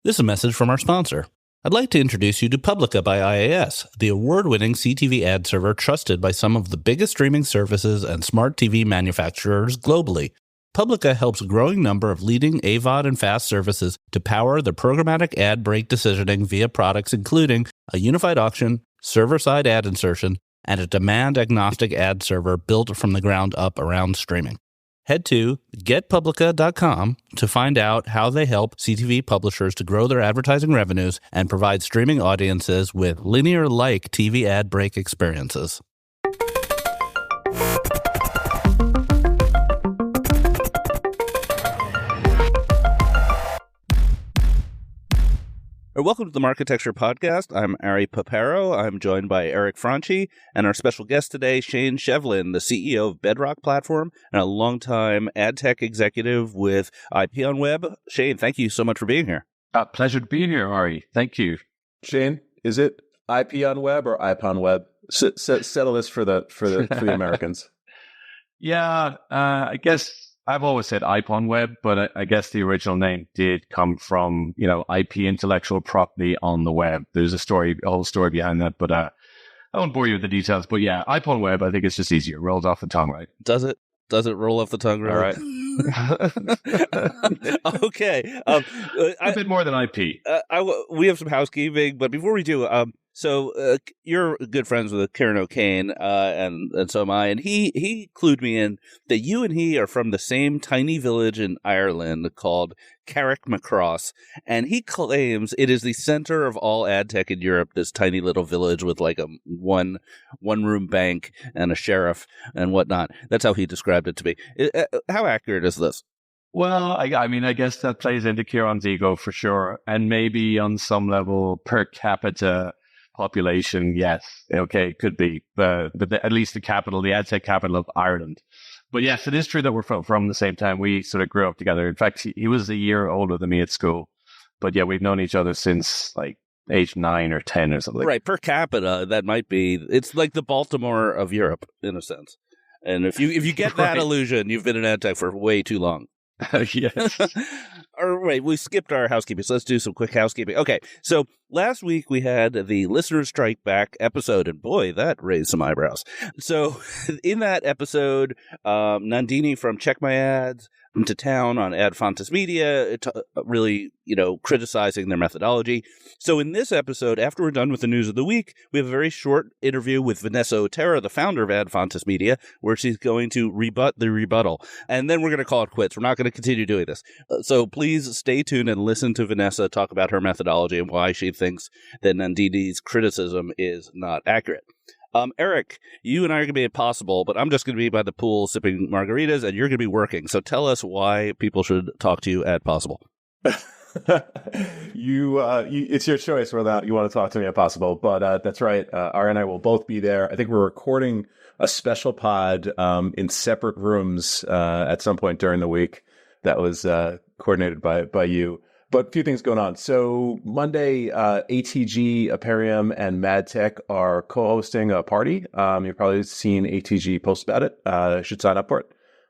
This is a message from our sponsor. I'd like to introduce you to Publica by IAS, the award-winning CTV ad server trusted by some of the biggest streaming services and smart TV manufacturers globally. Publica helps a growing number of leading AVOD and FAST services to power their programmatic ad break decisioning via products including a unified auction, server-side ad insertion, and a demand-agnostic ad server built from the ground up around streaming. Head to getpublica.com to find out how they help CTV publishers to grow their advertising revenues and provide streaming audiences with linear-like TV ad break experiences. Welcome to the Marketecture podcast. I'm Ari Paparo. I'm joined by Eric Franchi and our special guest today, Shane Shevlin, the CEO of Bedrock platform and a longtime ad tech executive with IPONWEB. Shane, thank you so much for being here. Pleasure to be here, Ari. Thank you. Shane, is it IPONWEB or IPONWEB? Settle this for the Americans. Yeah, I guess I've always said IPONWEB, but I guess the original name did come from, IP, intellectual property on the web. There's a whole story behind that, but I won't bore you with the details. But yeah, IPONWEB, I think it's just easier. Rolls off the tongue, right? Does it? Does it roll off the tongue? Really? All right. Okay. A bit more than IP. We have some housekeeping, but before we do, so you're good friends with Kieran O'Kane, and so am I. And he clued me in that you and he are from the same tiny village in Ireland called Carrickmacross, and he claims it is the center of all ad tech in Europe. This tiny little village with like a one room bank and a sheriff and whatnot. That's how he described it to me. How accurate is this? Well, I mean, I guess that plays into Kieran's ego for sure, and maybe on some level per capita population, yes, okay, could be, but at least the ad tech capital of Ireland. But yes, it is true that we're from the same time. We sort of grew up together. In fact, he was a year older than me at school. But yeah, we've known each other since like age 9 or 10 or something. Right, per capita, that might be. It's like the Baltimore of Europe in a sense. And if you get that illusion, you've been in ad tech for way too long. Yes. Or wait, we skipped our housekeeping, so let's do some quick housekeeping. Okay, so last week we had the Listener Strike Back episode, and boy, that raised some eyebrows. So in that episode, Nandini from Check My Ads to town on Adfontis Media, really, criticizing their methodology. So in this episode, after we're done with the news of the week, we have a very short interview with Vanessa Otero, the founder of Adfontis Media, where she's going to rebut the rebuttal. And then we're going to call it quits. We're not going to continue doing this. So please stay tuned and listen to Vanessa talk about her methodology and why she thinks that Nandini's criticism is not accurate. Eric, you and I are going to be impossible, but I'm just going to be by the pool sipping margaritas, and you're going to be working. So tell us why people should talk to you at Possible. It's your choice whether or not you want to talk to me at Possible, but that's right. Ari and I will both be there. I think we're recording a special pod in separate rooms at some point during the week that was coordinated by you. But a few things going on. So Monday, ATG, Aperium, and MadTech are co-hosting a party. You've probably seen ATG post about it. Should sign up for it.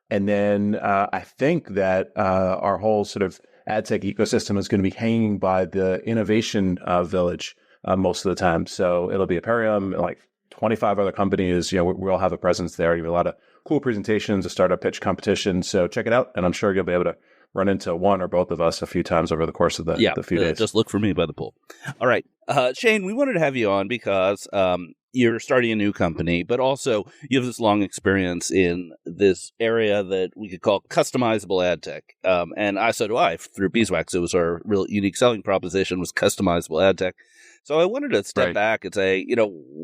And then I think that our whole sort of ad tech ecosystem is going to be hanging by the innovation village most of the time. So it'll be Aperium, like 25 other companies. We all have a presence there. You have a lot of cool presentations, a startup pitch competition. So check it out. And I'm sure you'll be able to run into one or both of us a few times over the course of the few days. Just look for me by the pool. All right. Shane, we wanted to have you on because you're starting a new company, but also you have this long experience in this area that we could call customizable ad tech. And so do I. Through Beeswax, it was our real unique selling proposition was customizable ad tech. So I wanted to step back and say,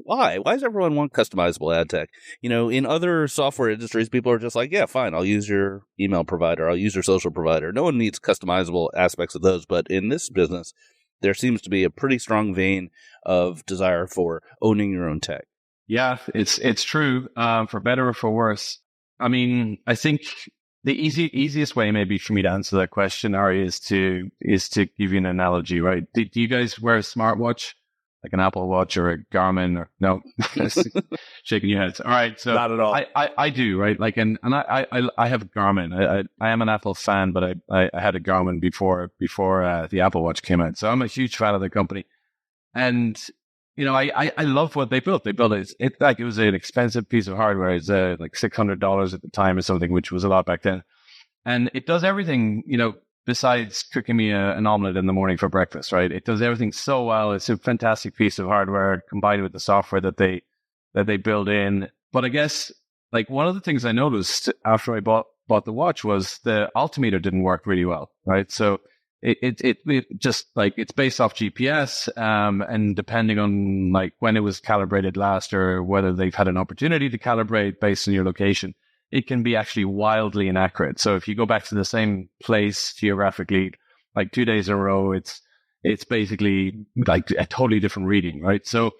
why? Why does everyone want customizable ad tech? In other software industries, people are just like, yeah, fine, I'll use your email provider, I'll use your social provider. No one needs customizable aspects of those. But in this business, there seems to be a pretty strong vein of desire for owning your own tech. Yeah, it's true, for better or for worse. I mean, I think the easiest way maybe for me to answer that question, Ari, is to give you an analogy, right? Do you guys wear a smartwatch? like an Apple Watch or a Garmin or no, shaking your heads. All right. So not at all. I do, right? Like, and I have a Garmin. I am an Apple fan, but I had a Garmin before the Apple Watch came out. So I'm a huge fan of the company. And, I love what they built. They built it like it was an expensive piece of hardware. It's like $600 at the time or something, which was a lot back then. And it does everything, besides cooking me an omelet in the morning for breakfast, right? It does everything so well. It's a fantastic piece of hardware combined with the software that they build in. But I guess like one of the things I noticed after I bought the watch was the altimeter didn't work really well, right? So it just like it's based off GPS, and depending on like when it was calibrated last or whether they've had an opportunity to calibrate based on your location, it can be actually wildly inaccurate. So if you go back to the same place geographically, like 2 days in a row, it's basically like a totally different reading, right? So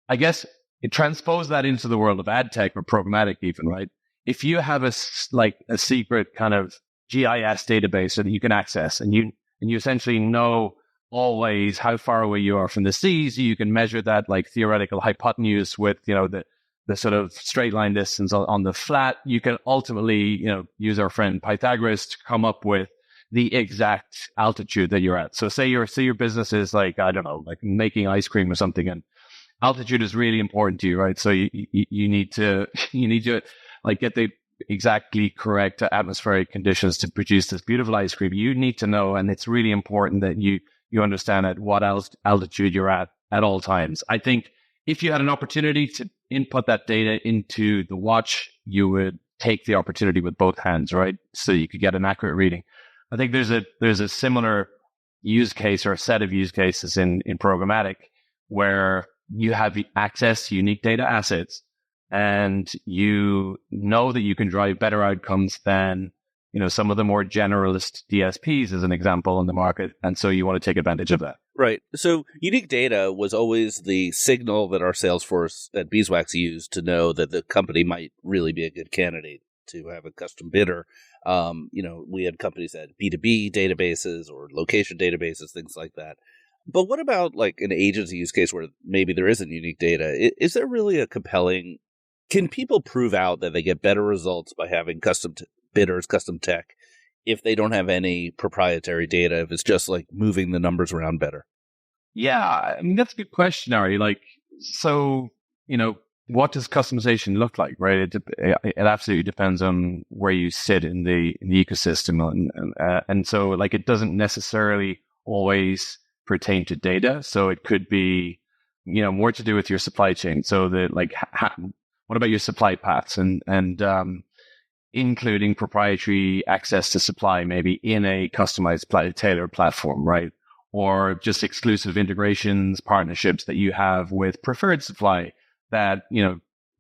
I guess it transpose that into the world of ad tech or programmatic even, right? If you have a secret kind of GIS database that you can access and you essentially know always how far away you are from the seas, you can measure that like theoretical hypotenuse with, the sort of straight line distance on the flat. You can ultimately, use our friend Pythagoras to come up with the exact altitude that you're at. So say your business is like, I don't know, like making ice cream or something, and altitude is really important to you, right? So you need to like get the exactly correct atmospheric conditions to produce this beautiful ice cream. You need to know, and it's really important that you understand at what altitude you're at all times. I think if you had an opportunity to input that data into the watch, you would take the opportunity with both hands, right? So you could get an accurate reading. I think there's a similar use case or a set of use cases in programmatic where you have access to unique data assets and you know that you can drive better outcomes than, some of the more generalist DSPs as an example on the market. And so you want to take advantage of that. Right. So unique data was always the signal that our sales force at Beeswax used to know that the company might really be a good candidate to have a custom bidder. We had companies that had B2B databases or location databases, things like that. But what about like an agency use case where maybe there isn't unique data? Is there really a compelling, can people prove out that they get better results by having custom bidders, custom tech, if they don't have any proprietary data, if it's just like moving the numbers around better? Yeah, I mean, that's a good question, Ari. Like, so, what does customization look like, right? It absolutely depends on where you sit in the ecosystem. And so, like, it doesn't necessarily always pertain to data. So it could be, more to do with your supply chain. So what about your supply paths and including proprietary access to supply, maybe in a customized tailored platform, right? Or just exclusive integrations, partnerships that you have with preferred supply that,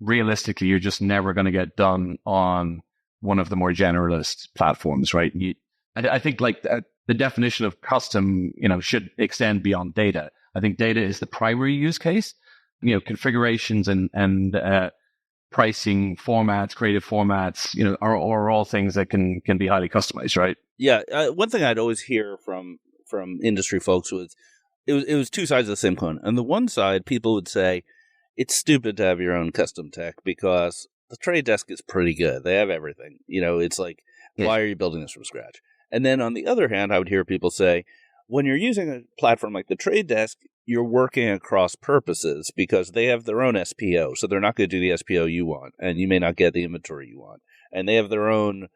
realistically, you're just never going to get done on one of the more generalist platforms, right? I think like the definition of custom, should extend beyond data. I think data is the primary use case. Configurations and pricing formats, creative formats, are all things that can be highly customized, right? Yeah. One thing I'd always hear from industry folks was it was two sides of the same coin. On the one side, people would say it's stupid to have your own custom tech because the Trade Desk is pretty good. They have everything. It's like, why are you building this from scratch? And then on the other hand, I would hear people say, when you're using a platform like the Trade Desk, you're working across purposes because they have their own SPO. So they're not going to do the SPO you want, and you may not get the inventory you want. And they have their own,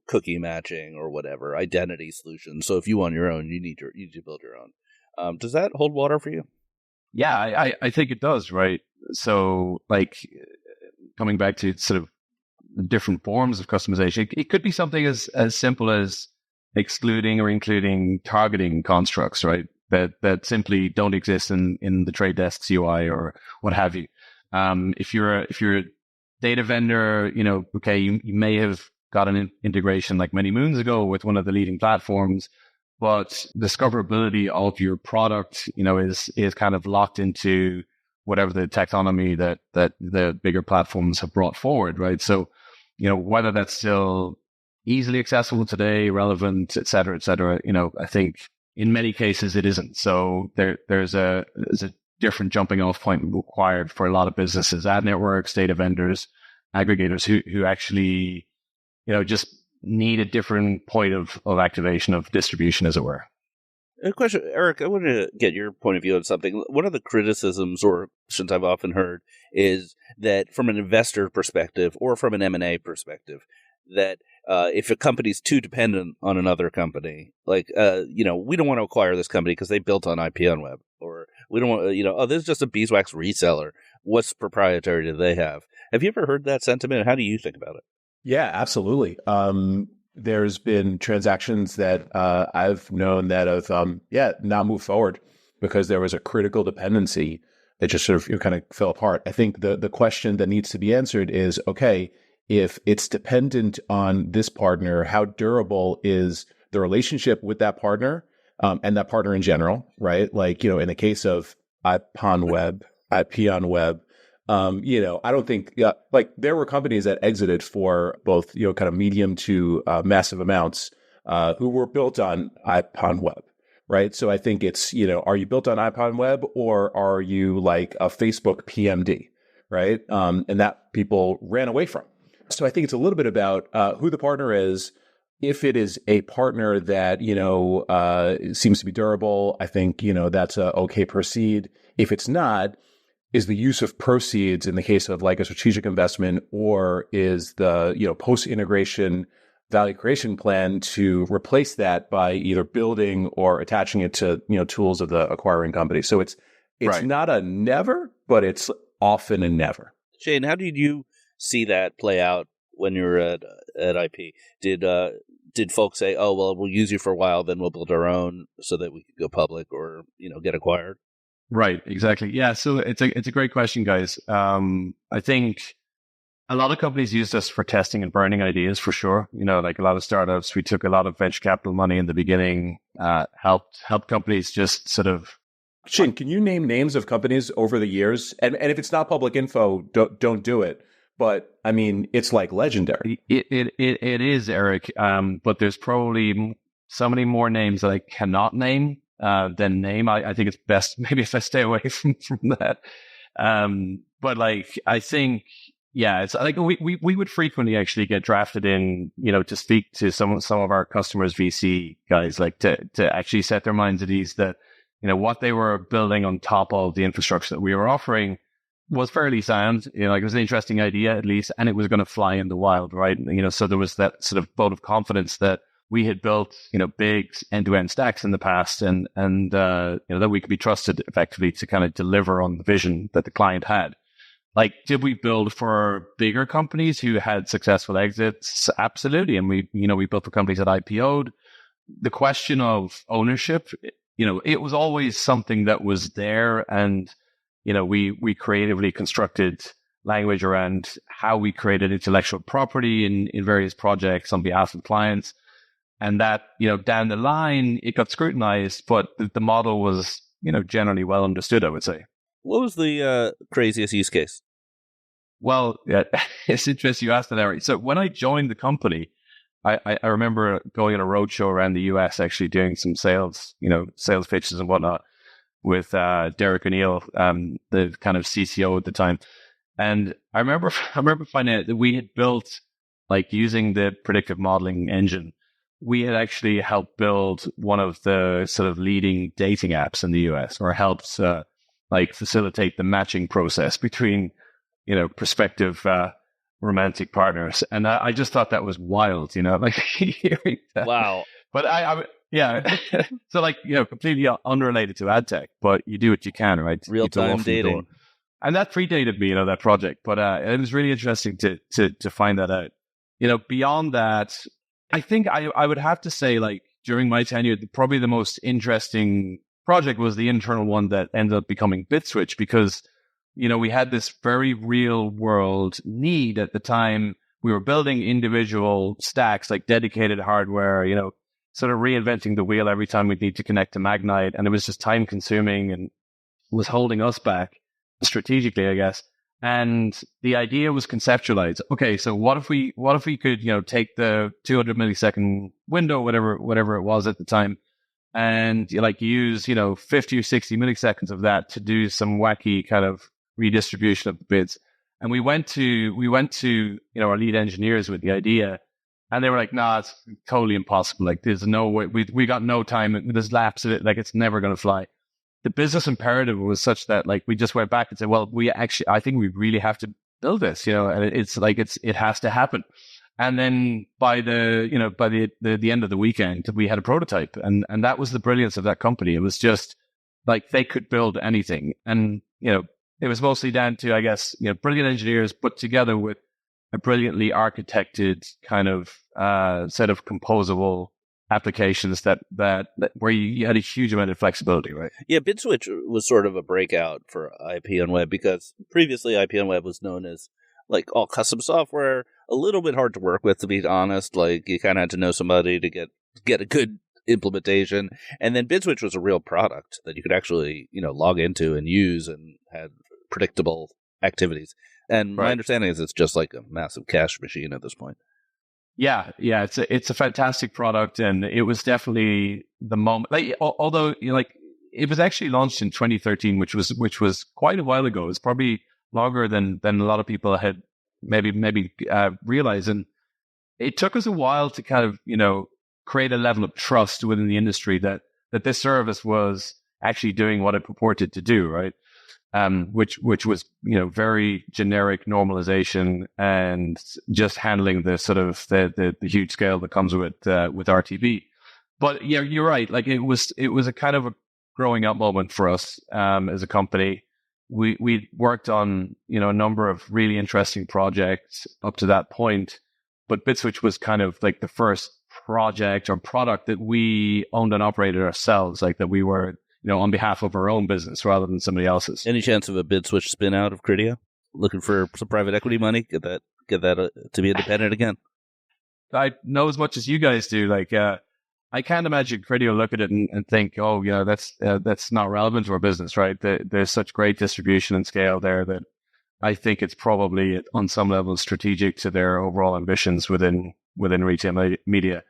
cookie matching or whatever, identity solution. So if you want your own, you need to build your own. Does that hold water for you? Yeah, I think it does, right? So like coming back to sort of different forms of customization, it could be something as simple as excluding or including targeting constructs, right? That simply don't exist in the Trade Desk's UI or what have you. If you're a data vendor, okay, you may have got an integration like many moons ago with one of the leading platforms, but discoverability of your product, is kind of locked into whatever the taxonomy that the bigger platforms have brought forward, right? So, whether that's still easily accessible today, relevant, et cetera, I think in many cases it isn't. So there's a different jumping off point required for a lot of businesses, ad networks, data vendors, aggregators who actually, just need a different point of activation, of distribution, as it were. A question, Eric, I want to get your point of view on something. One of the criticisms or questions I've often heard is that from an investor perspective or from an M&A perspective, that if a company's too dependent on another company, like, we don't want to acquire this company because they built on IPONWEB, or we don't want, this is just a beeswax reseller. What's proprietary do they have? Have you ever heard that sentiment? How do you think about it? Yeah, absolutely. There's been transactions that I've known that have, not moved forward because there was a critical dependency that just sort of kind of fell apart. I think the question that needs to be answered is, okay, if it's dependent on this partner, how durable is the relationship with that partner and that partner in general, right? Like, in the case of IPONWEB, I don't think, there were companies that exited for both, kind of medium to massive amounts who were built on IPONWEB, right? So I think it's, are you built on IPONWEB or are you like a Facebook PMD, right? And that people ran away from. So I think it's a little bit about who the partner is. If it is a partner that, seems to be durable, I think, that's a okay proceed. If it's not, is the use of proceeds in the case of like a strategic investment, or is the, post-integration value creation plan to replace that by either building or attaching it to, tools of the acquiring company. So it's right. Not a never, but it's often a never. Shane, how did you see that play out when you were at IP? Did folks say, oh, well, we'll use you for a while, then we'll build our own so that we could go public or, get acquired? Right, exactly. Yeah, so it's a great question, guys. I think a lot of companies use us for testing and burning ideas, for sure. Like a lot of startups, we took a lot of venture capital money in the beginning, helped companies just sort of. Shane, can you name names of companies over the years? And if it's not public info, don't do it. But I mean, it's like legendary. It is, Eric. But there's probably so many more names that I cannot name than name. I think it's best maybe if I stay away from that. But like, I think, yeah, it's like we would frequently actually get drafted in, to speak to some of our customers, VC guys, like to actually set their minds at ease that, what they were building on top of the infrastructure that we were offering was fairly sound. Like it was an interesting idea at least, and it was going to fly in the wild, right? So there was that sort of vote of confidence that we had built, big end-to-end stacks in the past, and that we could be trusted effectively to kind of deliver on the vision that the client had. Like, did we build for bigger companies who had successful exits? Absolutely. And we built for companies that IPO'd. The question of ownership, it was always something that was there, and we creatively constructed language around how we created intellectual property in various projects on behalf of clients. And that, down the line, it got scrutinized, but the model was, generally well understood, I would say. What was the craziest use case? Well, yeah, it's interesting you asked that, Eric. So when I joined the company, I remember going on a roadshow around the US, actually doing some sales pitches and whatnot with Derek O'Neill, the kind of CCO at the time. And I remember finding out that we had built, like, using the predictive modeling engine, we had actually helped build one of the sort of leading dating apps in the US, or helped facilitate the matching process between, prospective romantic partners. And I just thought that was wild, like hearing that. Wow. But yeah. So completely unrelated to ad tech, but you do what you can, right? Real-time dating. And that predated me, that project. But it was really interesting to find that out. Beyond that, I think I would have to say, like, during my tenure, probably the most interesting project was the internal one that ended up becoming BidSwitch, because, we had this very real world need at the time. We were building individual stacks, like dedicated hardware, sort of reinventing the wheel every time we'd need to connect to Magnite. And it was just time consuming and was holding us back strategically, I guess. And the idea was conceptualized. Okay, so what if we could, take the 200 millisecond window, whatever it was at the time, and you use 50 or 60 milliseconds of that to do some wacky kind of redistribution of the bids. And we went to our lead engineers with the idea, and they were like, "Nah, it's totally impossible. Like, there's no way. We got no time. There's laps of it. Like, it's never going to fly." The business imperative was such that we just went back and said, "Well, I think we really have to build this, and it has to happen." And then by the end of the weekend, we had a prototype, and that was the brilliance of that company. It was just they could build anything, and it was mostly down to, I guess, brilliant engineers put together with a brilliantly architected kind of set of composable applications that where you had a huge amount of flexibility, right? Yeah, BidSwitch was sort of a breakout for IPONWEB because previously IPONWEB was known as all custom software, a little bit hard to work with, to be honest. You kind of had to know somebody to get a good implementation, and then BidSwitch was a real product that you could actually log into and use and had predictable activities. And my understanding is it's just like a massive cash machine at this point. Yeah, it's a fantastic product, and it was definitely the moment. Although it was actually launched in 2013, which was quite a while ago. It's probably longer than a lot of people had maybe realized, and it took us a while to kind of create a level of trust within the industry that this service was actually doing what it purported to do, right? Which was very generic normalization and just handling the sort of the huge scale that comes with RTB. But yeah, you're right. It was a kind of a growing up moment for us as a company. We worked on a number of really interesting projects up to that point, but BidSwitch was kind of the first project or product that we owned and operated ourselves, that we were on behalf of our own business rather than somebody else's. Any chance of a BidSwitch spin out of Criteo? Looking for some private equity money? Get that to be independent again? I know as much as you guys do. I can't imagine Criteo look at it and think, "Oh, yeah, that's not relevant to our business," right? There's such great distribution and scale there that I think it's probably on some level strategic to their overall ambitions within retail media.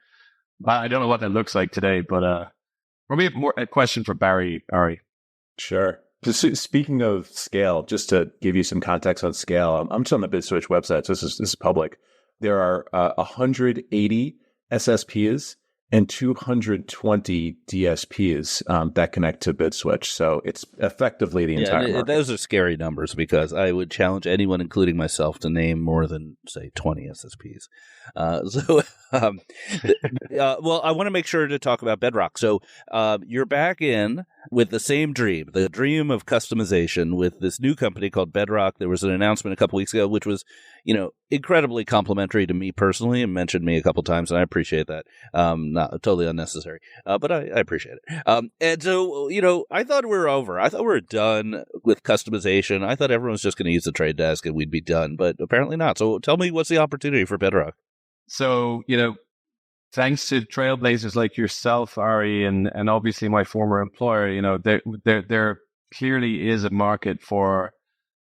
I don't know what that looks like today, but maybe a question for Barry, Ari. Sure. Just speaking of scale, just to give you some context on scale, I'm just on the BidSwitch website, so this is public. There are 180 SSPs and 220 DSPs that connect to BidSwitch. So it's effectively the entire market. Those are scary numbers because I would challenge anyone, including myself, to name more than, say, 20 SSPs. Well, I want to make sure to talk about Bedrock. So you're back in with the same dream, the dream of customization with this new company called Bedrock. There was an announcement a couple weeks ago, which was, incredibly complimentary to me personally and mentioned me a couple times, and I appreciate that. Not totally unnecessary, but I appreciate it. And so, I thought we were over. I thought we were done with customization. I thought everyone was just going to use the trade desk and we'd be done, but apparently not. So tell me, what's the opportunity for Bedrock? So, thanks to trailblazers like yourself, Ari, and obviously my former employer, there clearly is a market for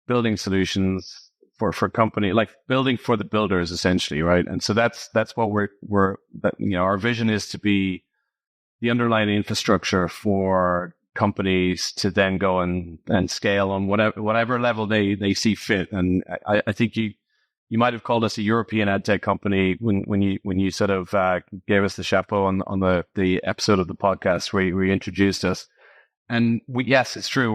building solutions for company, building for the builders, essentially, right? And so that's what our vision is to be the underlying infrastructure for companies to then go and scale on whatever level they see fit. And I think you might have called us a European ad tech company when you sort of gave us the chapeau on the episode of the podcast where you introduced us. And yes, it's true.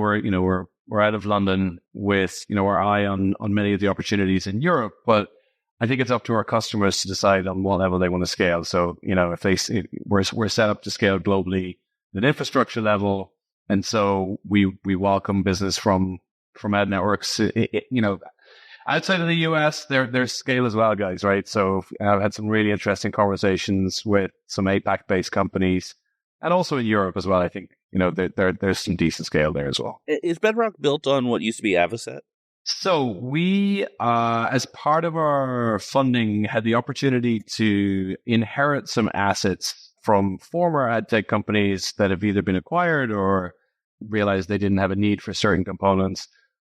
We're out of London with our eye on many of the opportunities in Europe, but I think it's up to our customers to decide on what level they want to scale. So if we're set up to scale globally at an infrastructure level, and so we welcome business from ad networks. Outside of the US, there's scale as well, guys, right? So I've had some really interesting conversations with some APAC-based companies, and also in Europe as well. I think there's some decent scale there as well. Is Bedrock built on what used to be Avocet? So we, as part of our funding, had the opportunity to inherit some assets from former ad tech companies that have either been acquired or realized they didn't have a need for certain components.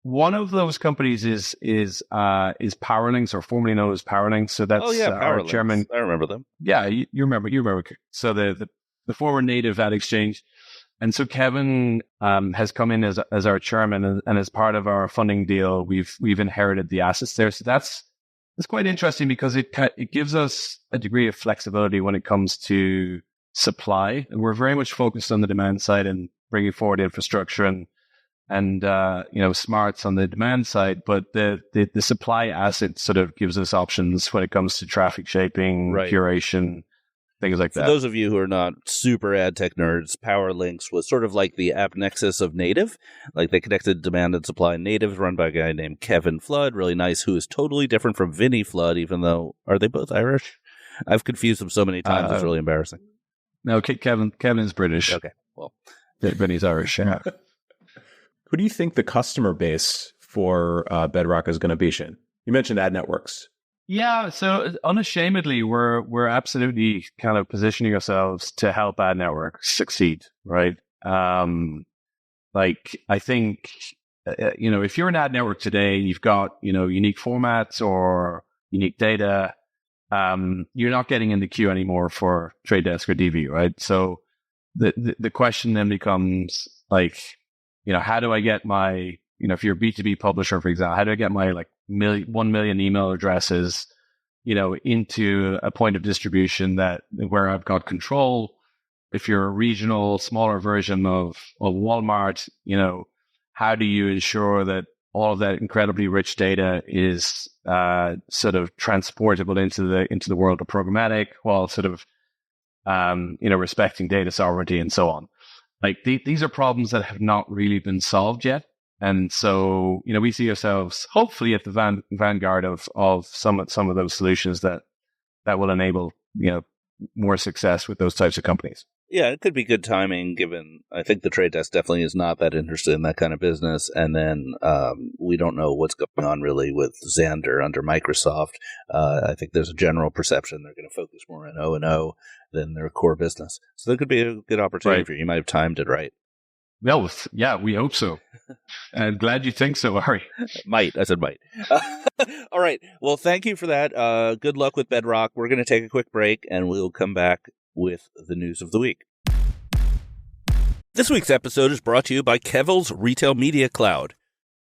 One of those companies is Powerlinks, or formerly known as Powerlinks. So that's Powerlinks. our chairman. I remember them. Yeah, you remember. So the the former native ad exchange. And so Kevin has come in as our chairman, and as part of our funding deal, we've inherited the assets there. So that's quite interesting because it gives us a degree of flexibility when it comes to supply. And we're very much focused on the demand side and bringing forward infrastructure and smarts on the demand side. But the supply asset sort of gives us options when it comes to traffic shaping, curation, things like that. For those of you who are not super ad tech nerds, Power Links was sort of like the app nexus of native. Like they connected demand and supply. Native run by a guy named Kevin Flood, really nice, who is totally different from Vinny Flood, even though, are they both Irish? I've confused them so many times, it's really embarrassing. No, Kevin is British. Okay, well. Vinny's Irish, yeah. Who do you think the customer base for Bedrock is going to be, Shane? You mentioned ad networks. Yeah, so unashamedly, we're absolutely kind of positioning ourselves to help ad networks succeed, right? Like I think, if you're an ad network today, you've got unique formats or unique data, you're not getting in the queue anymore for Trade Desk or DV, right? So the question then becomes like, how do I get my, if you're a B2B publisher, for example, how do I get my 1 million email addresses, into a point of distribution where I've got control? If you're a regional, smaller version of Walmart, how do you ensure that all of that incredibly rich data is sort of transportable into the world of programmatic, while sort of respecting data sovereignty and so on? Like these are problems that have not really been solved yet. And so, we see ourselves hopefully at the vanguard of some of those solutions that will enable, more success with those types of companies. Yeah, it could be good timing given I think the Trade Desk definitely is not that interested in that kind of business. And then we don't know what's going on really with Xandr under Microsoft. I think there's a general perception they're going to focus more on O&O than their core business. So there could be a good opportunity for you. You might have timed it right. Well, yeah, we hope so. I'm glad you think so, Ari. I said might. All right. Well, thank you for that. Good luck with Bedrock. We're going to take a quick break, and we'll come back with the news of the week. This week's episode is brought to you by Kevil's Retail Media Cloud.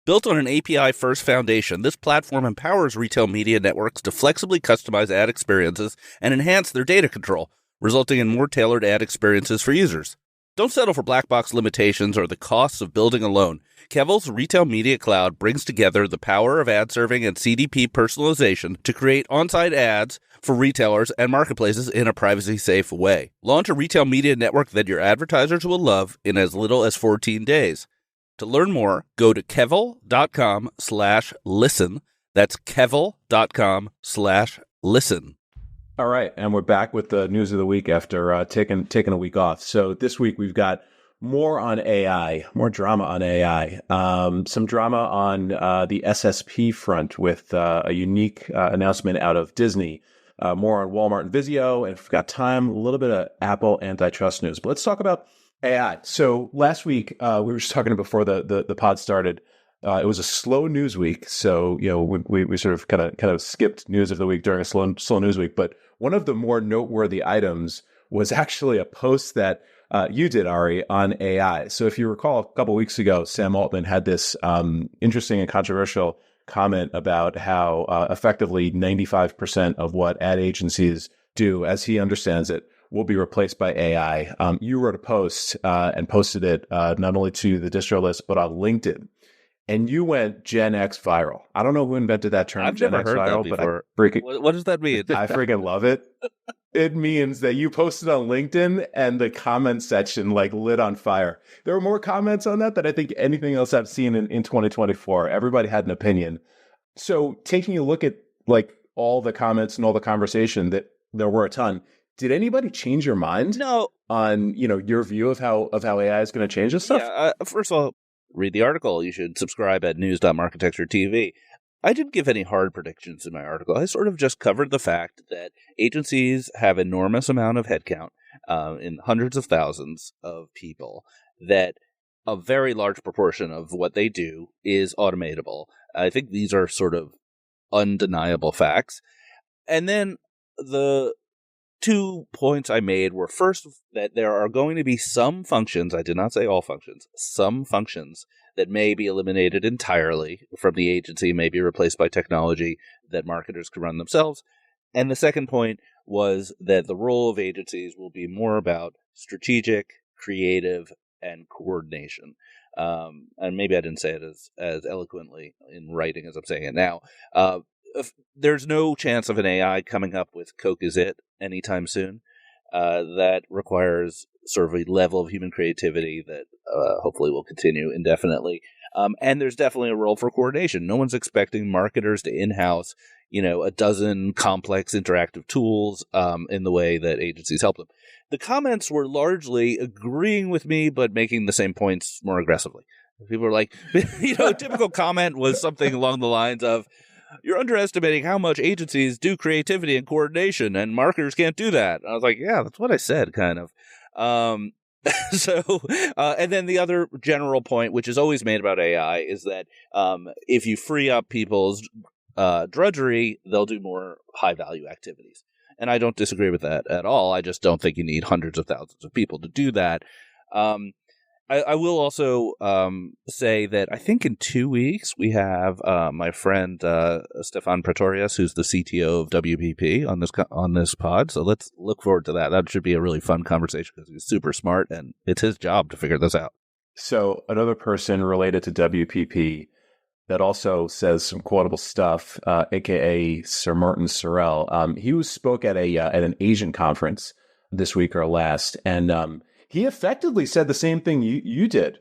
Built on an API-first foundation, this platform empowers retail media networks to flexibly customize ad experiences and enhance their data control, resulting in more tailored ad experiences for users. Don't settle for black box limitations or the costs of building alone. Kevil's Retail Media Cloud brings together the power of ad serving and CDP personalization to create on-site ads for retailers and marketplaces in a privacy-safe way. Launch a retail media network that your advertisers will love in as little as 14 days. To learn more, go to kevil.com/listen. That's kevil.com/listen. All right, and we're back with the news of the week after taking a week off. So this week we've got more on AI, more drama on AI, some drama on the SSP front with a unique announcement out of Disney, more on Walmart and Vizio, and if we've got time, a little bit of Apple antitrust news. But let's talk about AI. So last week we were just talking before the pod started. It was a slow news week, so we sort of kind of skipped news of the week during a slow news week. But one of the more noteworthy items was actually a post that you did, Ari, on AI. So if you recall, a couple of weeks ago, Sam Altman had this interesting and controversial comment about how effectively 95% of what ad agencies do, as he understands it, will be replaced by AI. You wrote a post and posted it not only to the distro list, but on LinkedIn. And you went Gen X viral. I don't know who invented that term, I've Gen never X heard viral, that before. but What does that mean? I freaking love it. It means that you posted on LinkedIn and the comment section lit on fire. There were more comments on that than I think anything else I've seen in 2024. Everybody had an opinion. So taking a look at all the comments and all the conversation, that there were a ton. Did anybody change your mind? No. On your view of how AI is going to change this stuff? Yeah, first of all, read the article. You should subscribe at news.marketecture.tv. I didn't give any hard predictions in my article. I sort of just covered the fact that agencies have enormous amount of headcount in hundreds of thousands of people, that a very large proportion of what they do is automatable. I think these are sort of undeniable facts. And then the two points I made were first that there are going to be some functions, I did not say all functions, some functions that may be eliminated entirely from the agency, may be replaced by technology that marketers can run themselves. And the second point was that the role of agencies will be more about strategic, creative, and coordination. And maybe I didn't say it as eloquently in writing as I'm saying it now. There's no chance of an AI coming up with Coke is it anytime soon. That requires sort of a level of human creativity that hopefully will continue indefinitely. And there's definitely a role for coordination. No one's expecting marketers to in-house, a dozen complex interactive tools in the way that agencies help them. The comments were largely agreeing with me, but making the same points more aggressively. People were like, a typical comment was something along the lines of, you're underestimating how much agencies do creativity and coordination, and marketers can't do that. I was like, yeah, that's what I said, kind of. And then the other general point, which is always made about AI, is that if you free up people's drudgery, they'll do more high-value activities. And I don't disagree with that at all. I just don't think you need hundreds of thousands of people to do that. I will also say that I think in 2 weeks we have my friend Stefan Pretorius, who's the CTO of WPP, on this pod. So let's look forward to that. That should be a really fun conversation because he's super smart and it's his job to figure this out. So another person related to WPP that also says some quotable stuff, aka Sir Martin Sorrell. He spoke at an Asian conference this week or last, and he effectively said the same thing you did.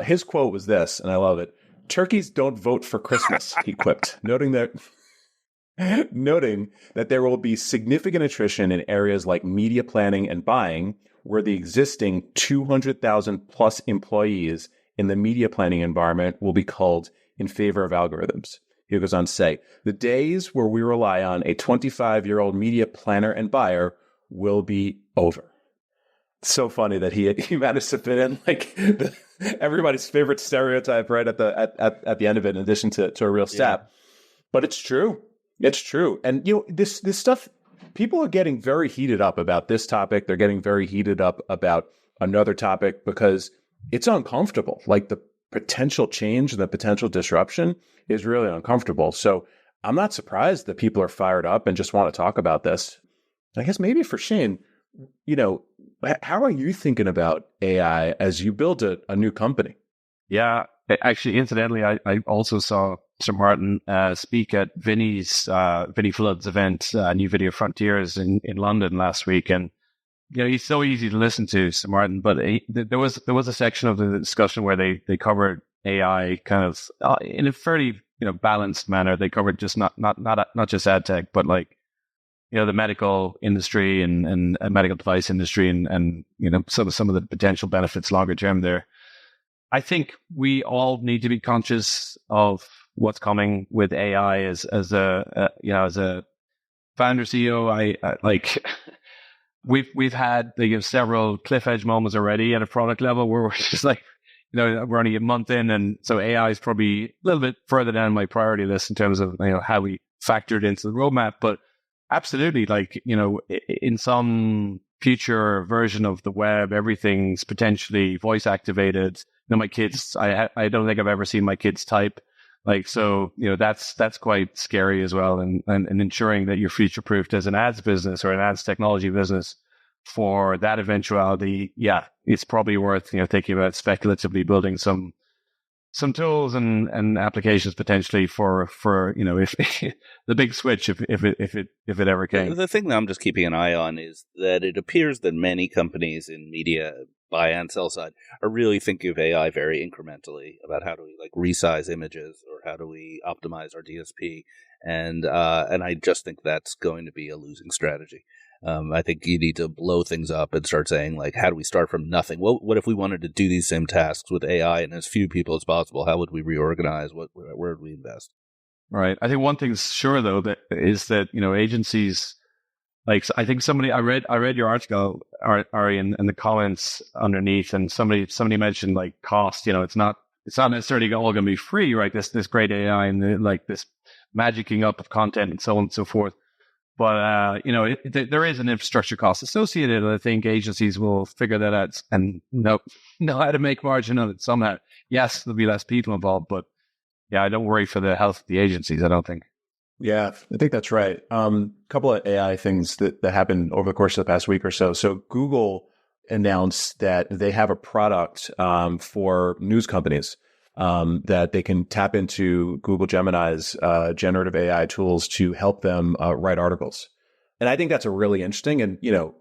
His quote was this, and I love it: "Turkeys don't vote for Christmas," he quipped, noting that there will be significant attrition in areas like media planning and buying, where the existing 200,000 plus employees in the media planning environment will be culled in favor of algorithms. He goes on to say, "The days where we rely on a 25-year-old media planner and buyer will be over." So funny that he managed to fit in everybody's favorite stereotype right at the end of it, in addition to a real stat. Yeah. But it's true. It's true. And this stuff, people are getting very heated up about this topic. They're getting very heated up about another topic because it's uncomfortable. Like the potential change and the potential disruption is really uncomfortable. So I'm not surprised that people are fired up and just want to talk about this. I guess maybe for Shane, how are you thinking about AI as you build a new company? Yeah, actually, incidentally, I also saw Sir Martin speak at Vinny Flood's event, New Video Frontiers in London last week. And he's so easy to listen to, Sir Martin, but there was a section of the discussion where they covered AI kind of in a fairly balanced manner. They covered just not just ad tech, but the medical industry and medical device industry and some of the potential benefits longer term there. I think we all need to be conscious of what's coming with AI as a founder CEO. We've had several cliff edge moments already at a product level where we're just we're only a month in, and so AI is probably a little bit further down my priority list in terms of how we factor it into the roadmap. But absolutely, in some future version of the web, everything's potentially voice activated. My kids, I don't think I've ever seen my kids type. That's quite scary as well. And ensuring that you're future proofed as an ads business or an ads technology business for that eventuality. Yeah, it's probably worth, thinking about speculatively building some tools and applications potentially for if the big switch if it ever came. The thing that I'm just keeping an eye on is that it appears that many companies in media, buy and sell side, are really thinking of AI very incrementally about how do we resize images or how do we optimize our DSP, and I just think that's going to be a losing strategy. I think you need to blow things up and start saying, how do we start from nothing? What if we wanted to do these same tasks with AI and as few people as possible? How would we reorganize? Where would we invest? Right. I think one thing's sure, though, is that agencies, I think I read your article, Ari, in the comments underneath, and somebody mentioned cost. It's not necessarily all going to be free, right? This great AI and this magicking up of content and so on and so forth. But, there is an infrastructure cost associated. I think agencies will figure that out and know how to make margin on it somehow. Yes, there'll be less people involved, but yeah, I don't worry for the health of the agencies, I don't think. Yeah, I think that's right. Couple of AI things that happened over the course of the past week or so. So Google announced that they have a product for news companies that they can tap into Google Gemini's generative AI tools to help them write articles. And I think that's a really interesting, and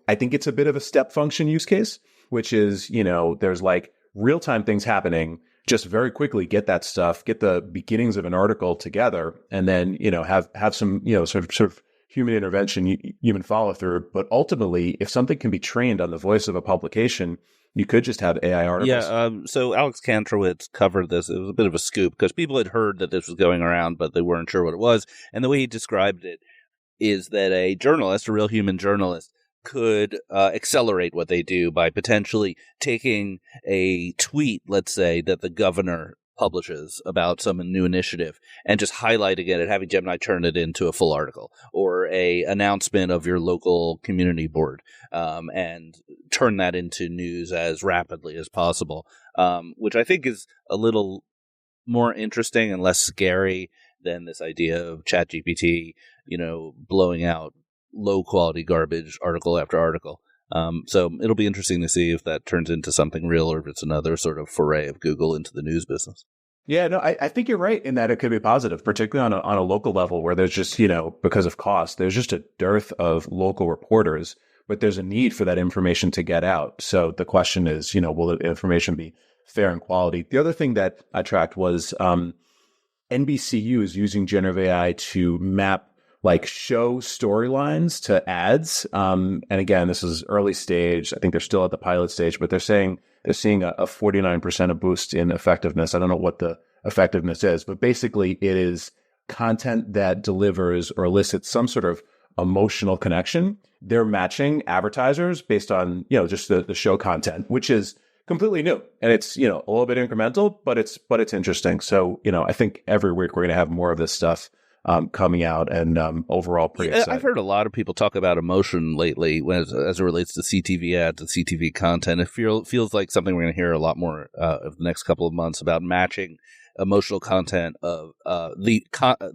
I think it's a bit of a step function use case, which is there's like real time things happening. Just very quickly get that stuff, get the beginnings of an article together, and then have some sort of human intervention, human follow through. But ultimately, if something can be trained on the voice of a publication, you could just have AI articles. Yeah. So Alex Kantrowitz covered this. It was a bit of a scoop because people had heard that this was going around, but they weren't sure what it was. And the way he described it is that a journalist, a real human journalist, could accelerate what they do by potentially taking a tweet, let's say, that the governor publishes about some new initiative and just highlighting it and having Gemini turn it into a full article, or a announcement of your local community board and turn that into news as rapidly as possible, which I think is a little more interesting and less scary than this idea of ChatGPT, blowing out low quality garbage article after article. So it'll be interesting to see if that turns into something real or if it's another sort of foray of Google into the news business. Yeah, no, I think you're right in that it could be positive, particularly on a local level where there's just, because of cost, there's just a dearth of local reporters, but there's a need for that information to get out. So the question is, will the information be fair and quality? The other thing that I tracked was NBCU is using generative AI to map show storylines to ads. And again, this is early stage. I think they're still at the pilot stage, but they're saying they're seeing a 49% of boost in effectiveness. I don't know what the effectiveness is, but basically it is content that delivers or elicits some sort of emotional connection. They're matching advertisers based on, just the show content, which is completely new. And it's, a little bit incremental, but it's interesting. So, I think every week we're going to have more of this stuff coming out, and overall pretty excited. I've heard a lot of people talk about emotion lately as it relates to CTV ads and CTV content. It feels like something we're going to hear a lot more of the next couple of months about matching emotional content of the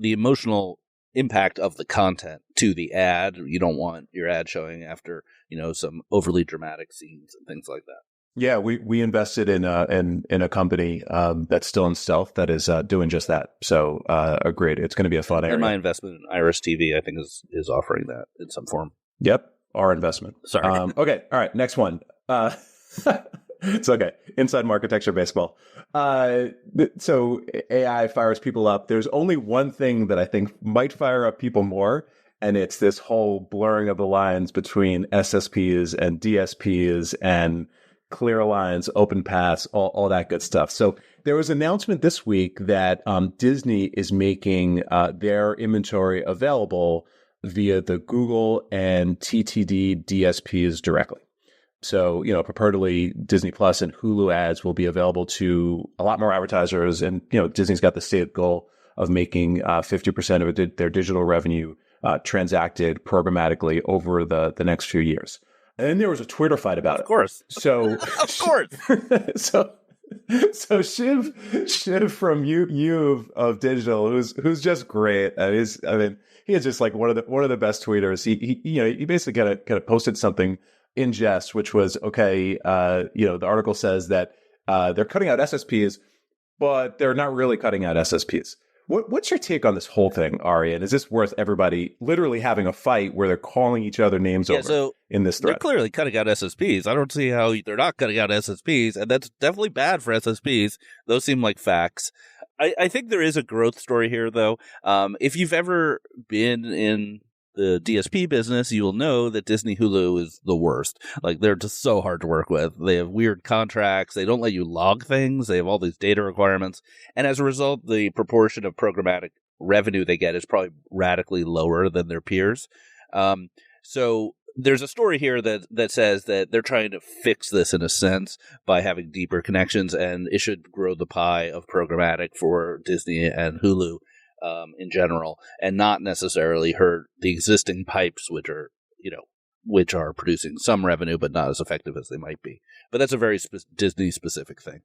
emotional impact of the content to the ad. You don't want your ad showing after some overly dramatic scenes and things like that. Yeah, we invested in a company that's still in stealth that is doing just that. So agreed. It's going to be a fun area. And my investment in Iris TV, I think, is offering that in some form. Yep, our investment. Sorry. Okay, all right. Next one. It's okay. Inside Marketecture baseball. So AI fires people up. There's only one thing that I think might fire up people more, and it's this whole blurring of the lines between SSPs and DSPs and clear lines, open paths, all that good stuff. So there was an announcement this week that Disney is making their inventory available via the Google and TTD DSPs directly. So, purportedly Disney Plus and Hulu ads will be available to a lot more advertisers. And, Disney's got the stated goal of making 50% of their digital revenue transacted programmatically over the next few years. And then there was a Twitter fight about it. Of course. So, of course. So Shiv from U of Digital, who's just great. He is just like one of the best tweeters. He basically kind of posted something in jest, which was okay. The article says that they're cutting out SSPs, but they're not really cutting out SSPs. What's your take on this whole thing, Ari? And is this worth everybody literally having a fight where they're calling each other names over in this thread? They're clearly cutting out SSPs. I don't see how they're not cutting out SSPs, and that's definitely bad for SSPs. Those seem like facts. I think there is a growth story here, though. If you've ever been in the DSP business, you will know that Disney Hulu is the worst. Like, they're just so hard to work with. They have weird contracts. They don't let you log things. They have all these data requirements. And as a result, the proportion of programmatic revenue they get is probably radically lower than their peers. So there's a story here that says that they're trying to fix this in a sense by having deeper connections, and it should grow the pie of programmatic for Disney and Hulu. in general, and not necessarily hurt the existing pipes, which are producing some revenue but not as effective as they might be. But that's a very Disney specific thing.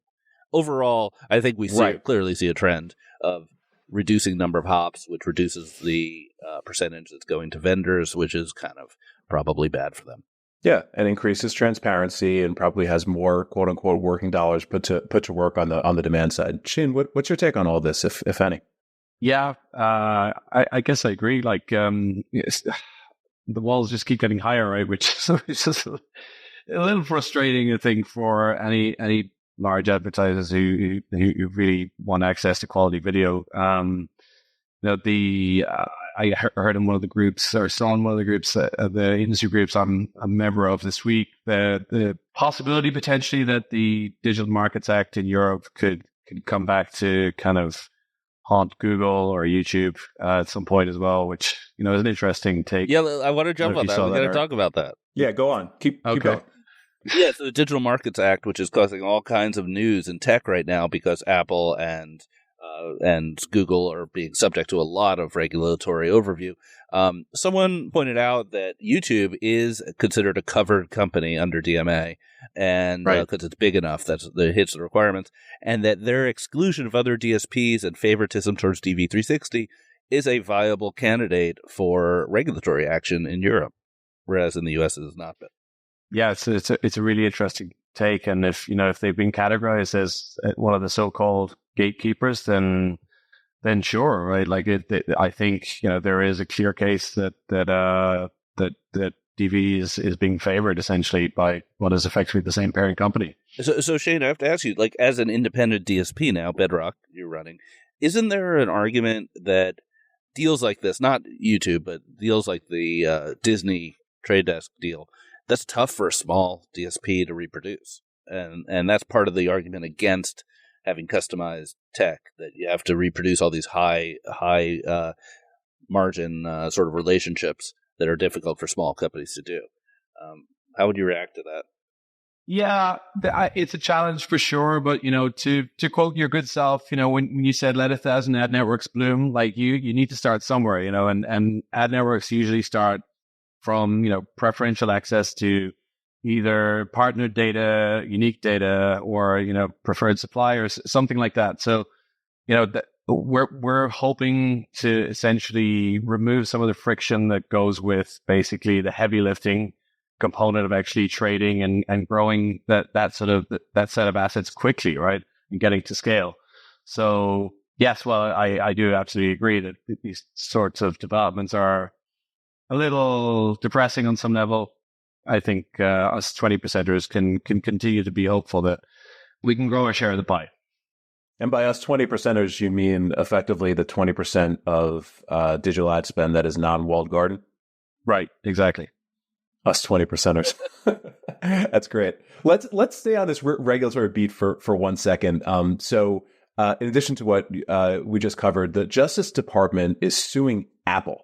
Overall, I think we clearly see a trend of reducing number of hops, which reduces the percentage that's going to vendors, which is kind of probably bad for them. Yeah, and increases transparency and probably has more "quote unquote" working dollars put to work on the demand side. Shane, what's your take on all this, if any? Yeah, I guess I agree. Like, yes, the walls just keep getting higher, right? Which is just a little frustrating, I think, for any large advertisers who really want access to quality video. I heard in one of the groups, or saw in one of the groups, the industry groups I'm a member of this week, the possibility potentially that the Digital Markets Act in Europe could come back to kind of haunt Google or YouTube at some point as well, which is an interesting take. Yeah, I want to jump on that. We got to talk about that. Yeah, go on. Keep going. Yeah, so the Digital Markets Act, which is causing all kinds of news in tech right now because Apple and Google are being subject to a lot of regulatory overview. Someone pointed out that YouTube is considered a covered company under DMA, and because it's big enough that it hits the requirements, and that their exclusion of other DSPs and favoritism towards DV360 is a viable candidate for regulatory action in Europe, whereas in the US it has not been. Yeah, it's a really interesting take, and if they've been categorized as one of the so-called gatekeepers, then sure, right? Like I think there is a clear case that DV is being favored essentially by what is effectively the same parent company. So Shane, I have to ask you, like, as an independent DSP now, Bedrock, you're running, isn't there an argument that deals like this, not YouTube, but deals like the Disney Trade Desk deal, that's tough for a small DSP to reproduce, and that's part of the argument against having customized tech, that you have to reproduce all these high margin sort of relationships that are difficult for small companies to do. How would you react to that? Yeah, it's a challenge for sure. But to quote your good self, when you said let 1,000 ad networks bloom, like you need to start somewhere, and ad networks usually start from preferential access to either partner data, unique data, or preferred suppliers, something like that. So we're hoping to essentially remove some of the friction that goes with basically the heavy lifting component of actually trading and growing that set of assets quickly, right, and getting to scale. So yes, well, I do absolutely agree that these sorts of developments are a little depressing on some level. I think us 20%ers can continue to be hopeful that we can grow our share of the pie. And by us 20%ers, you mean effectively the 20% of digital ad spend that is non-walled garden? Right, exactly. Us 20%ers. That's great. Let's stay on this regulatory beat for 1 second. So in addition to what we just covered, the Justice Department is suing Apple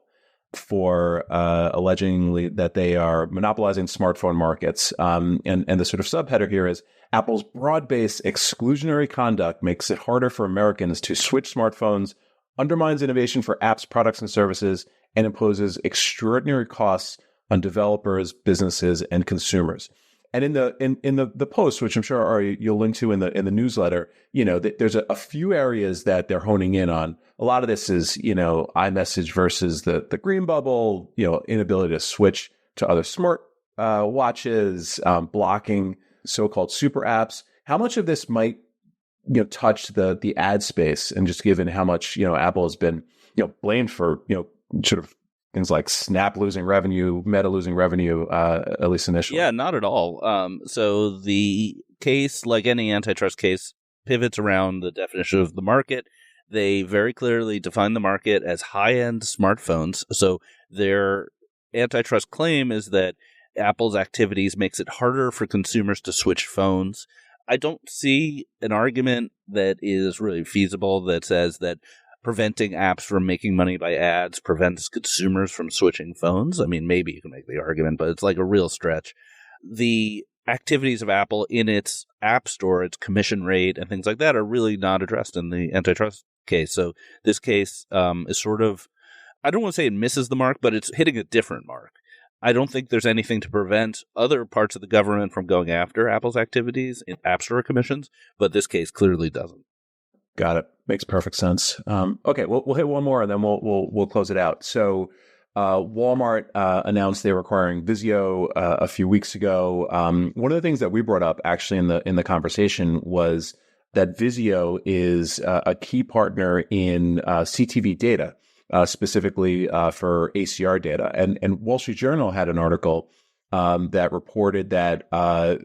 for allegingly that they are monopolizing smartphone markets. And the sort of subheader here is Apple's broad-based exclusionary conduct makes it harder for Americans to switch smartphones, undermines innovation for apps, products, and services, and imposes extraordinary costs on developers, businesses, and consumers. And in the post, which I'm sure you'll link to in the newsletter, there's a few areas that they're honing in on. A lot of this is, iMessage versus the green bubble, inability to switch to other smart watches, blocking so-called super apps. How much of this might, touch the ad space, and just given how much, Apple has been, blamed for, sort of things like Snap losing revenue, Meta losing revenue, at least initially? Yeah, not at all. So the case, like any antitrust case, pivots around the definition of the market. They very clearly define the market as high-end smartphones. So their antitrust claim is that Apple's activities makes it harder for consumers to switch phones. I don't see an argument that is really feasible that says that preventing apps from making money by ads prevents consumers from switching phones. I mean, maybe you can make the argument, but it's like a real stretch. The activities of Apple in its app store, its commission rate, and things like that are really not addressed in the antitrust case. So this case is sort of, I don't want to say it misses the mark, but it's hitting a different mark. I don't think there's anything to prevent other parts of the government from going after Apple's activities in App Store commissions, but this case clearly doesn't. Got it. Makes perfect sense. Okay, we'll hit one more and then we'll close it out. So Walmart announced they were acquiring Vizio a few weeks ago. One of the things that we brought up actually in the conversation was that Vizio is a key partner in CTV data, specifically for ACR data. And Wall Street Journal had an article that reported that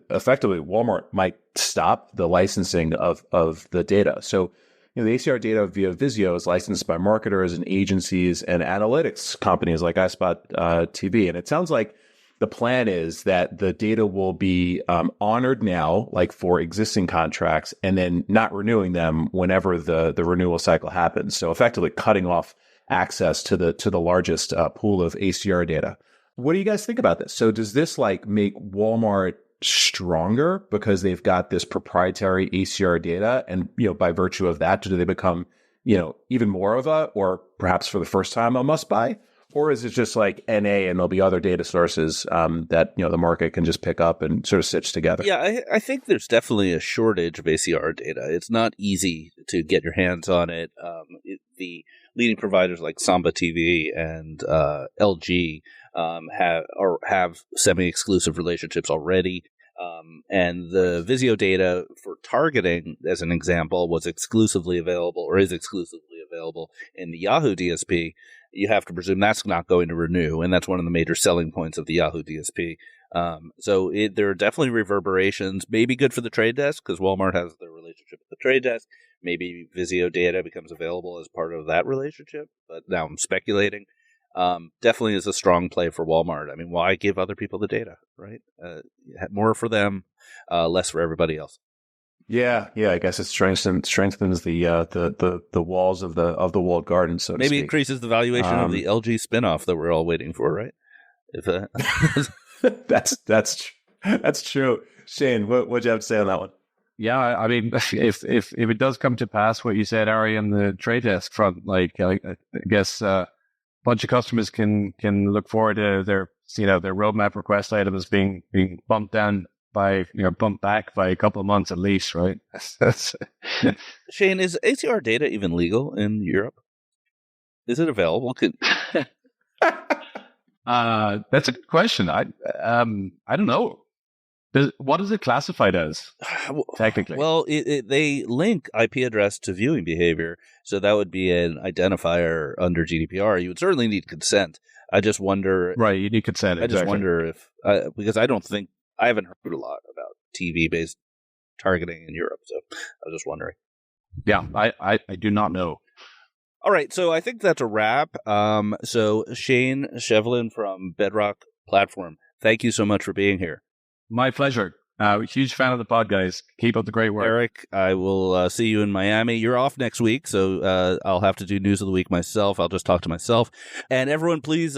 effectively Walmart might stop the licensing of the data. So, the ACR data via Vizio is licensed by marketers and agencies and analytics companies like iSpot TV. And it sounds like the plan is that the data will be honored now, like for existing contracts, and then not renewing them whenever the renewal cycle happens. So effectively cutting off access to the largest pool of ACR data. What do you guys think about this? So does this make Walmart stronger because they've got this proprietary ACR data, and by virtue of that, do they become even more of a, or perhaps for the first time, a must buy? Or is it just like NA and there'll be other data sources that the market can just pick up and sort of stitch together? Yeah, I think there's definitely a shortage of ACR data. It's not easy to get your hands on it. The leading providers like Samba TV and LG have semi-exclusive relationships already. And the Vizio data for targeting, as an example, was exclusively available or is exclusively available in the Yahoo DSP. You have to presume that's not going to renew, and that's one of the major selling points of the Yahoo DSP. So there are definitely reverberations. Maybe good for the trade desk because Walmart has their relationship with the trade desk. Maybe Vizio data becomes available as part of that relationship, but now I'm speculating. Definitely is a strong play for Walmart. I mean, why give other people the data, right? More for them, less for everybody else. Yeah. I guess it strengthens the walls of the walled garden. So maybe increases the valuation of the LG spinoff that we're all waiting for, right? That's true. Shane, what'd you have to say on that one? Yeah, I mean, if it does come to pass, what you said, Ari, on the trade desk front, I guess a bunch of customers can look forward to their roadmap request items being bumped back by a couple of months at least, right? Shane, is ACR data even legal in Europe? Is it available? That's a good question. I don't know. What is it classified as, technically? Well, they link IP address to viewing behavior, so that would be an identifier under GDPR. You would certainly need consent. I just wonder... Right, you need consent, exactly. I just wonder if... because I haven't heard a lot about TV-based targeting in Europe, so I was just wondering. Yeah, I do not know. All right, so I think that's a wrap. So Shane Shevlin from Bedrock Platform, thank you so much for being here. My pleasure. Huge fan of the pod, guys. Keep up the great work. Eric, I will see you in Miami. You're off next week, so I'll have to do News of the Week myself. I'll just talk to myself. And everyone, please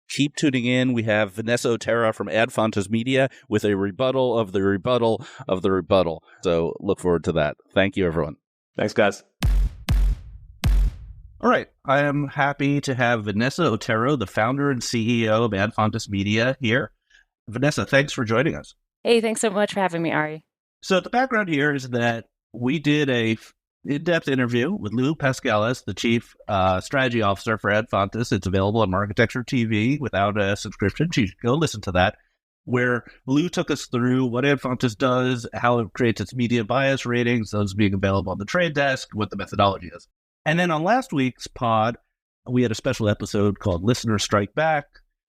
keep tuning in. We have Vanessa Otero from Adfontes Media with a rebuttal of the rebuttal of the rebuttal. So look forward to that. Thank you, everyone. Thanks, guys. All right. I am happy to have Vanessa Otero, the founder and CEO of Adfontes Media, here. Vanessa, thanks for joining us. Hey, thanks so much for having me, Ari. So the background here is that we did a in-depth interview with Lou Pascalis, the chief strategy officer for Adfontes. It's available on Marketecture TV without a subscription. You should go listen to that, where Lou took us through what Adfontes does, how it creates its media bias ratings, those being available on the trade desk, what the methodology is. And then on last week's pod, we had a special episode called Listener Strike Back,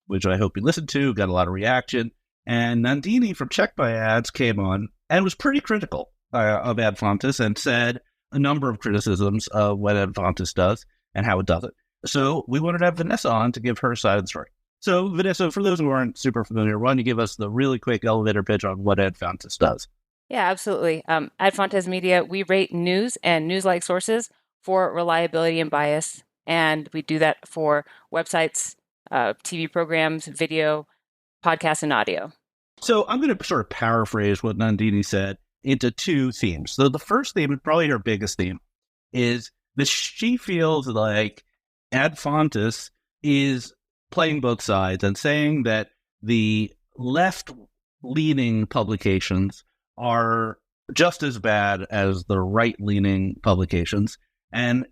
which I hope you listened to, got a lot of reaction. And Nandini from Check By Ads came on and was pretty critical of Adfontes and said a number of criticisms of what Adfontes does and how it does it. So we wanted to have Vanessa on to give her side of the story. So Vanessa, for those who aren't super familiar, why don't you give us the really quick elevator pitch on what Adfontes does? Yeah, absolutely. Adfontes Media, we rate news and news-like sources for reliability and bias. And we do that for websites, TV programs, video, podcasts, and audio. So I'm going to sort of paraphrase what Nandini said into two themes. So the first theme, and probably her biggest theme, is that she feels like Ad Fontes is playing both sides and saying that the left-leaning publications are just as bad as the right-leaning publications. And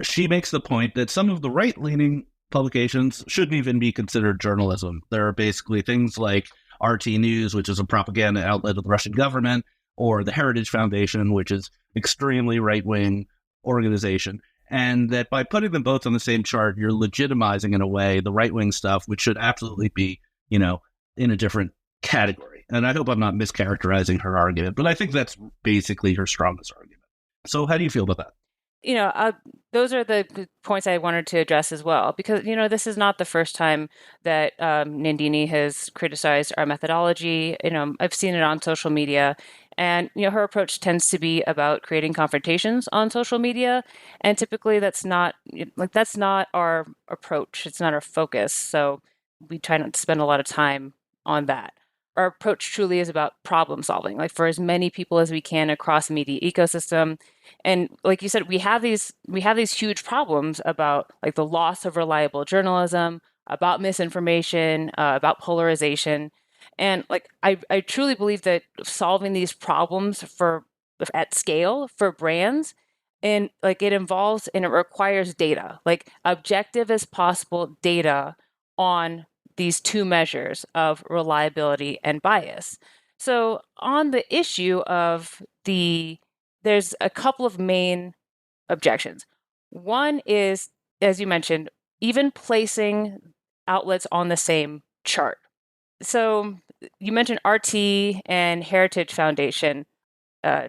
she makes the point that some of the right-leaning publications shouldn't even be considered journalism. There are basically things like RT News, which is a propaganda outlet of the Russian government, or the Heritage Foundation, which is extremely right-wing organization. And that by putting them both on the same chart, you're legitimizing, in a way, the right-wing stuff, which should absolutely be, in a different category. And I hope I'm not mischaracterizing her argument, but I think that's basically her strongest argument. So how do you feel about that? Those are the points I wanted to address as well, because, this is not the first time that Nandini has criticized our methodology. I've seen it on social media, and, her approach tends to be about creating confrontations on social media. And typically that's not our approach. It's not our focus. So we try not to spend a lot of time on that. Our approach truly is about problem solving, like for as many people as we can across the media ecosystem. And like you said, we have these huge problems about like the loss of reliable journalism, about misinformation, about polarization. And like I truly believe that solving these problems at scale for brands, and like it involves and it requires data, like objective as possible data on these two measures of reliability and bias. So on the issue of there's a couple of main objections. One is, as you mentioned, even placing outlets on the same chart. So you mentioned RT and Heritage Foundation, as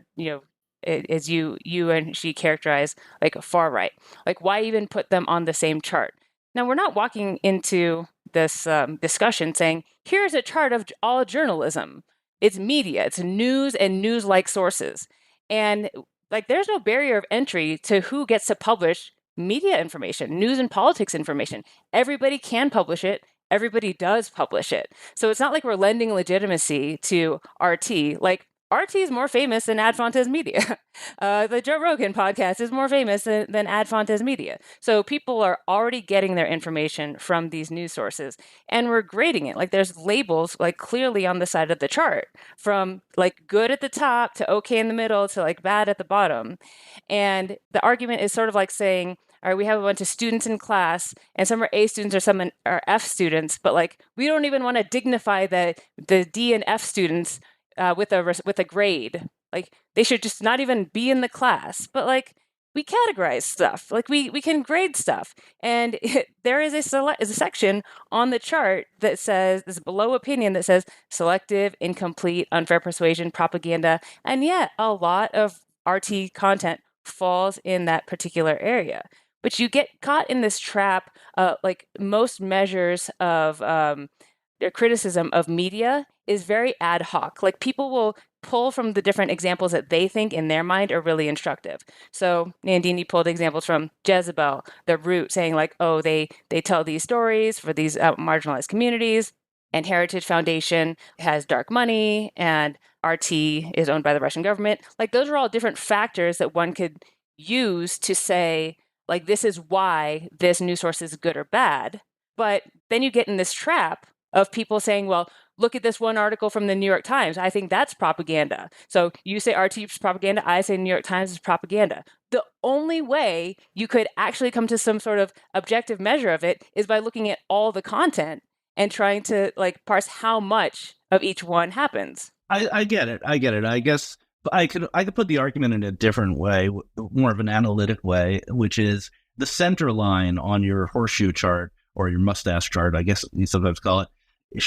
you and she characterize like far right. Like, why even put them on the same chart? Now, we're not walking into this discussion saying, here's a chart of all journalism. It's media, it's news and news-like sources. And like, there's no barrier of entry to who gets to publish media information, news and politics information. Everybody can publish it. Everybody does publish it. So it's not like we're lending legitimacy to RT. Like, RT is more famous than Ad Fontes Media. The Joe Rogan podcast is more famous than Ad Fontes Media. So people are already getting their information from these news sources, and we're grading it. Like, there's labels like clearly on the side of the chart, from like good at the top to okay in the middle to like bad at the bottom. And the argument is sort of like saying, all right, we have a bunch of students in class, and some are A students or some are F students, but like we don't even want to dignify the D and F students with a grade. Like, they should just not even be in the class. But like, we categorize stuff. Like, we can grade stuff, and there is a section on the chart that says, this below opinion, that says selective, incomplete, unfair persuasion, propaganda, and yet a lot of RT content falls in that particular area. But you get caught in this trap. Like, most measures of their criticism of media is very ad hoc. Like, people will pull from the different examples that they think in their mind are really instructive. So Nandini pulled examples from Jezebel, The Root, saying like, oh, they tell these stories for these marginalized communities. And Heritage Foundation has dark money, and RT is owned by the Russian government. Like, those are all different factors that one could use to say, like, this is why this news source is good or bad. But then you get in this trap of people saying, well, look at this one article from the New York Times. I think that's propaganda. So you say RT is propaganda. I say New York Times is propaganda. The only way you could actually come to some sort of objective measure of it is by looking at all the content and trying to like parse how much of each one happens. I get it. I guess I could put the argument in a different way, more of an analytic way, which is the center line on your horseshoe chart, or your mustache chart, I guess you sometimes call it.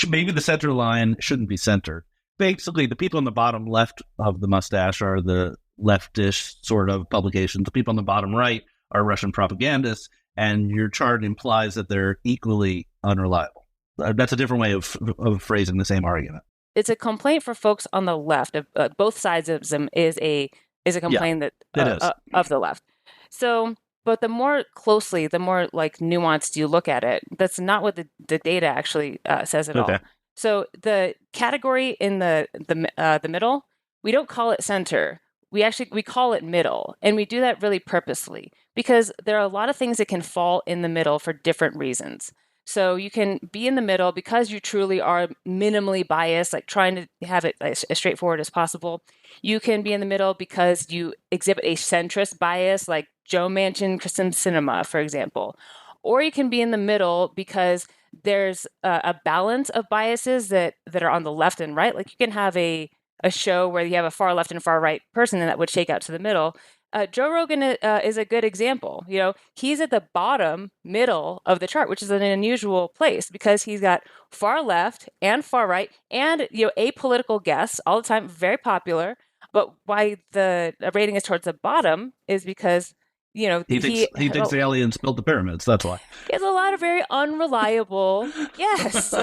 Maybe the center line shouldn't be centered. Basically, the people on the bottom left of the mustache are the leftish sort of publications. The people on the bottom right are Russian propagandists, and your chart implies that they're equally unreliable. That's a different way of phrasing the same argument. It's a complaint for folks on the left. Both sides of them is a complaint of the left. So, but the more closely, the more like nuanced you look at it, that's not what the data actually says at all. So the category in the middle, we don't call it center. we call it middle, and we do that really purposely because there are a lot of things that can fall in the middle for different reasons. So you can be in the middle because you truly are minimally biased, like trying to have it as straightforward as possible. You can be in the middle because you exhibit a centrist bias, like Joe Manchin, Kristen Sinema, for example. Or you can be in the middle because there's a balance of biases that are on the left and right. Like you can have a show where you have a far left and far right person, and that would shake out to the middle. Joe Rogan is a good example. He's at the bottom middle of the chart, which is an unusual place because he's got far left and far right and, apolitical guests all the time, very popular. But why the rating is towards the bottom is because, he thinks the aliens built the pyramids. That's why. He has a lot of very unreliable, yes.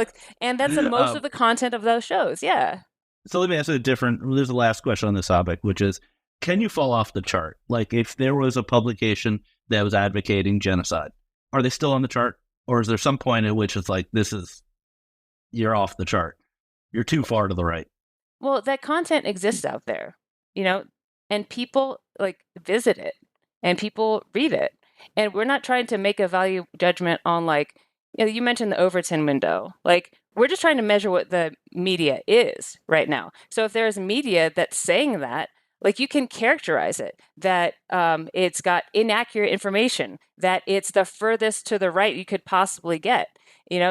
And that's most of the content of those shows. Yeah. So let me ask you there's the last question on this topic, which is, can you fall off the chart? Like if there was a publication that was advocating genocide, are they still on the chart? Or is there some point at which it's like, you're off the chart. You're too far to the right. Well, that content exists out there, and people visit it and people read it. And we're not trying to make a value judgment on you mentioned the Overton window. We're just trying to measure what the media is right now. So if there's media that's saying that, you can characterize it, that it's got inaccurate information, that it's the furthest to the right you could possibly get,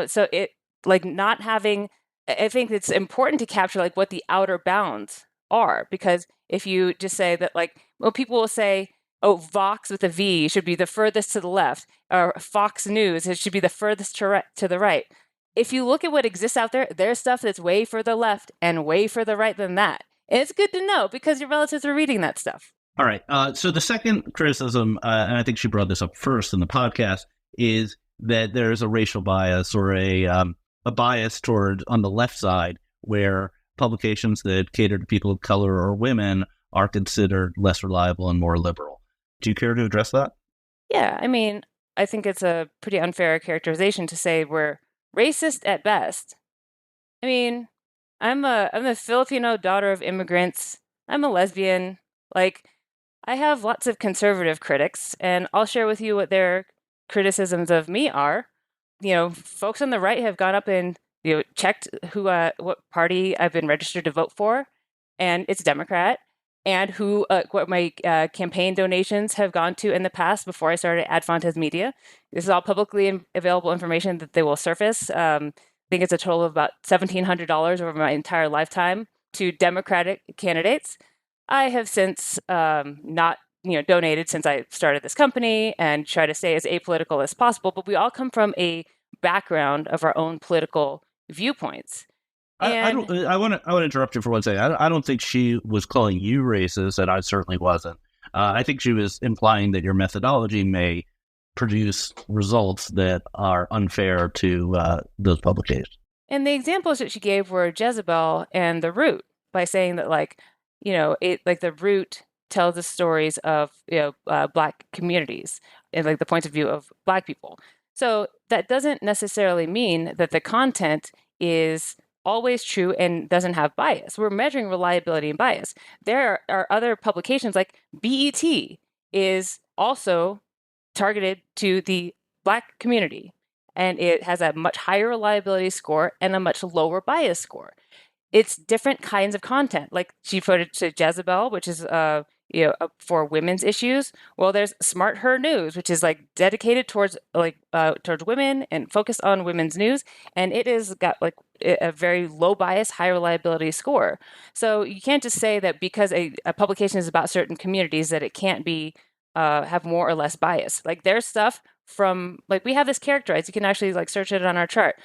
so it not having, I think it's important to capture what the outer bounds are, because if you just say that people will say, oh, Vox with a V should be the furthest to the left, or Fox News, it should be the furthest to the right. If you look at what exists out there, there's stuff that's way further left and way further right than that. And it's good to know because your relatives are reading that stuff. All right. So the second criticism, and I think she brought this up first in the podcast, is that there is a racial bias or a bias toward on the left side where publications that cater to people of color or women are considered less reliable and more liberal. Do you care to address that? Yeah. I mean, I think it's a pretty unfair characterization to say we're racist at best. I mean, I'm the Filipino daughter of immigrants. I'm a lesbian. I have lots of conservative critics, and I'll share with you what their criticisms of me are. Folks on the right have gone up and checked what party I've been registered to vote for, and it's Democrat, and what my campaign donations have gone to in the past before I started Adfontes Media. This is all publicly available information that they will surface. I think it's a total of about $1,700 over my entire lifetime to Democratic candidates. I have since not donated since I started this company and try to stay as apolitical as possible, but we all come from a background of our own political viewpoints. I want to interrupt you for one second. I don't think she was calling you racist, and I certainly wasn't. I think she was implying that your methodology may produce results that are unfair to those publications. And the examples that she gave were Jezebel and The Root, by saying that The Root tells the stories of Black communities and the points of view of Black people. So that doesn't necessarily mean that the content is always true and doesn't have bias. We're measuring reliability and bias. There are other publications like BET is also targeted to the Black community, and it has a much higher reliability score and a much lower bias score. It's different kinds of content. She put it to Jezebel, which is for women's issues. Well, there's Smart Her News, which is dedicated towards women and focused on women's news, and it is got a very low bias, high reliability score. So you can't just say that because a publication is about certain communities that it can't be have more or less bias. There's stuff from we have this characterized. You can actually search it on our chart,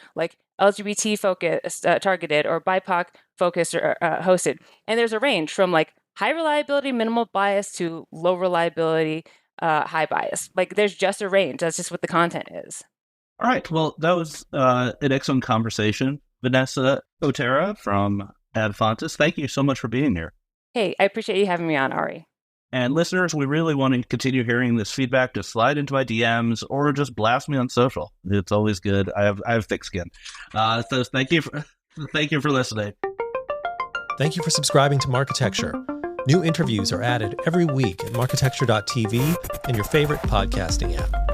LGBT focused, targeted, or BIPOC focused or hosted, and there's a range from high reliability, minimal bias to low reliability, high bias. There's just a range. That's just what the content is. All right. Well, that was an excellent conversation. Vanessa Otero from Adfontes, thank you so much for being here. Hey, I appreciate you having me on, Ari. And listeners, we really want to continue hearing this feedback. Just slide into my DMs or just blast me on social. It's always good. I have thick skin. So thank you for listening. Thank you for subscribing to Marketecture. New interviews are added every week at marketecture.tv and your favorite podcasting app.